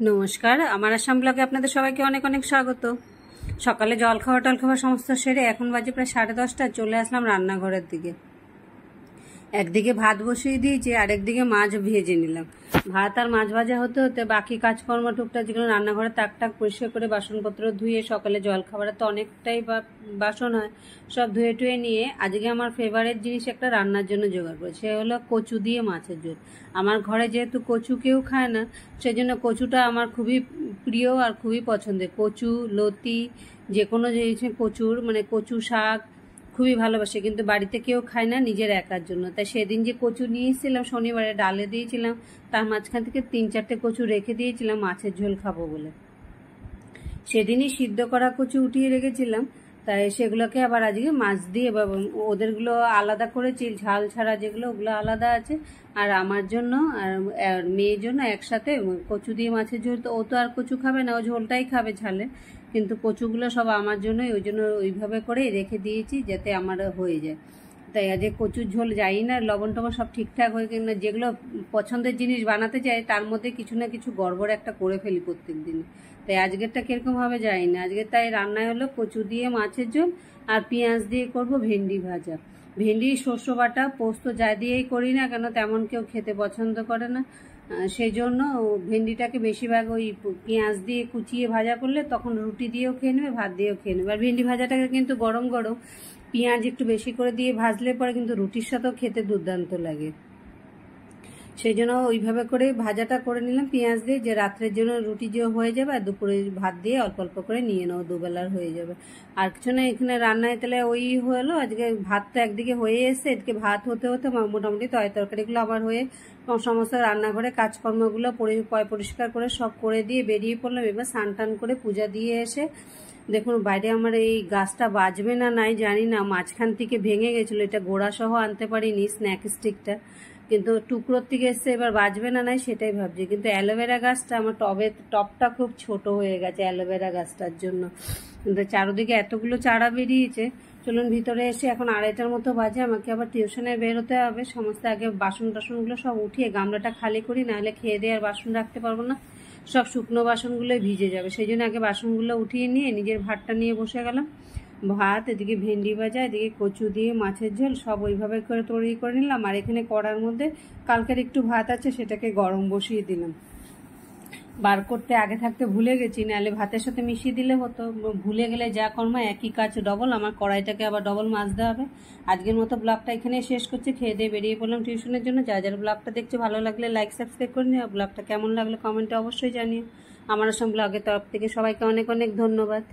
নমস্কার, আমার আসাম ব্লগে আপনাদের সবাইকে অনেক অনেক স্বাগত। সকালে জল খাওয়া টল খাওয়া সমস্ত সেরে এখন বাজে প্রায় 10:30। চলে আসলাম রান্নাঘরের দিকে। একদিকে ভাত বসিয়ে দিয়েছি, আরেকদিকে মাছ ভেজে নিলাম। ভাত আর মাছ ভাজা হতে হতে বাকি কাজকর্ম টুকটাক যেগুলো রান্নাঘরে তাক টাক পরিষ্কার করে বাসনপত্র ধুয়ে, সকালে জল খাবারে তো অনেকটাই বাসন হয়, সব ধুয়ে টুয়ে নিয়ে আজকে আমার ফেভারিট জিনিস একটা রান্নার জন্য জোগাড় করেছি। সে হলো কচু দিয়ে মাছের ঝোল। আমার ঘরে যেহেতু কচু কেউ খায় না, সেজন্য কচুটা আমার খুবই প্রিয় আর খুবই পছন্দের। কচু, লতি, যে কোনো জিনিস কচুর মানে কচু শাক খুবই ভালোবাসে, কিন্তু বাড়িতে কেউ খায় না, নিজের একার জন্য। তাই সেদিন যে কচু নিয়ে এসেছিলাম শনিবারে, ডালে দিয়েছিলাম, তার মাঝখান থেকে 3-4টে কচু রেখে দিয়েছিলাম মাছের ঝোল খাবো বলে। সেদিনই সিদ্ধ করা কচু উঠিয়ে রেখেছিলাম, তাই সেগুলোকে আবার আজকে মাছ দিয়ে ওদেরগুলো আলাদা করেছি, ঝাল ছাড়া যেগুলো ওগুলো আলাদা আছে, আর আমার জন্য আর মেয়ের জন্য একসাথে কচু দিয়ে মাছের ঝোল। তো ও তো আর কচু খাবে না, ও ঝোলটাই খাবে ঝালে, কিন্তু কচুগুলো সব আমার জন্যই, ওই জন্য ওইভাবে করেই রেখে দিয়েছি যাতে আমার হয়ে যায়। তাই আজকে কচুর ঝোল যাই না, লবণ টবণ সব ঠিকঠাক হয়ে, কিনা যেগুলো পছন্দের জিনিস বানাতে চাই তার মধ্যে কিছু না কিছু গড়বড় একটা করে ফেলি প্রত্যেক দিন। তাই আজকেরটা কিরকমভাবে যাই না। আজকে তাই রান্নায় হলো কচু দিয়ে মাছের ঝোল, আর পেঁয়াজ দিয়ে করব ভেন্ডি ভাজা। ভেন্ডি শস্য বাটা পোস্ত যা দিয়েই করি না কেন, তেমন কেউ খেতে পছন্দ করে না, সেই জন্য ভেন্ডিটাকে বেশিরভাগ ওই পেঁয়াজ দিয়ে কুচিয়ে ভাজা করলে তখন রুটি দিয়েও খেয়ে নেবে, ভাত দিয়েও খেয়ে নেবে। আর ভেন্ডি ভাজাটাকে কিন্তু গরম গরম পেঁয়াজ একটু বেশি করে দিয়ে ভাজলে পরে কিন্তু রুটির সাথেও খেতে দুর্দান্ত লাগে। সেই জন্য ওইভাবে করে ভাজাটা করে নিলাম পেঁয়াজ দিয়ে, যে রাত্রের জন্য রুটি যে হয়ে যাবে, আর দুপুরে ভাত দিয়ে অল্প অল্প করে নিয়ে নেবো, দুবেলার হয়ে যাবে। আর কিছু না, এখানে রান্নায় তাহলে ওই হলো। আজকে ভাত তো একদিকে হয়ে এসে, এদিকে ভাত হতে হতে মোটামুটি তরকারিগুলো আবার হয়ে সমস্ত রান্নাঘরে কাজকর্মগুলো পরিষ্কার করে সব করে দিয়ে বেরিয়ে পড়লাম। এবার স্নান টান করে পূজা দিয়ে এসে দেখুন বাইরে আমার এই গাছটা বাজবে না নাই জানি না, মাঝখান থেকে ভেঙে গেছিলো, এটা গোড়া সহ আনতে পারিনি স্ন্যাক স্টিকটা, কিন্তু টুকরোর থেকে এসছে, এবার বাজবে না নাই সেটাই ভাবছি। কিন্তু অ্যালোভেরা গাছটা আমার টবটা খুব ছোট হয়ে গেছে অ্যালোভেরা গাছটার জন্য, কিন্তু চারোদিকে এতগুলো চারা বেরিয়েছে। চলুন ভিতরে এসে, এখন 2:30টার মতো বাজে, আমাকে আবার টিউশনে বেরোতে হবে। সমস্ত আগে বাসন টাসনগুলো সব উঠিয়ে গামলাটা খালি করি, নাহলে খেয়ে দিয়ে আর বাসন রাখতে পারবো না, সব শুকনো বাসনগুলোই ভিজে যাবে। সেই জন্য আগে বাসনগুলো উঠিয়ে নিয়ে নিজের ভাতটা নিয়ে বসে গেলাম। ভাত, এদিকে ভেন্ডি ভাজা, এদিকে কচু দিয়ে মাছের ঝোল, সব ওইভাবে করে তৈরি করে নিলাম। আর এখানে কড়ার মধ্যে কালকের একটু ভাত আছে, সেটাকে গরম বসিয়ে দিলাম। বার করতে আগে থাকতে ভুলে গেছি, নাহলে ভাতের সাথে মিশিয়ে দিলে হতো। ভুলে গেলে যা কর্ম একই কাজ ডবল, আমার কড়াইটাকে আবার ডবল মাজতে হবে। আজকের মতো ব্লগটা এখানে শেষ করছি। খেয়ে দিয়ে বেরিয়ে পড়লাম টিউশনের জন্য। যা যারা ব্লগটা দেখছে ভালো লাগলে লাইক সাবস্ক্রাইব করে নিও, ব্লগটা কেমন লাগলো কমেন্টে অবশ্যই জানিও। আমার আসাম ব্লগের তরফ থেকে সবাইকে অনেক অনেক ধন্যবাদ।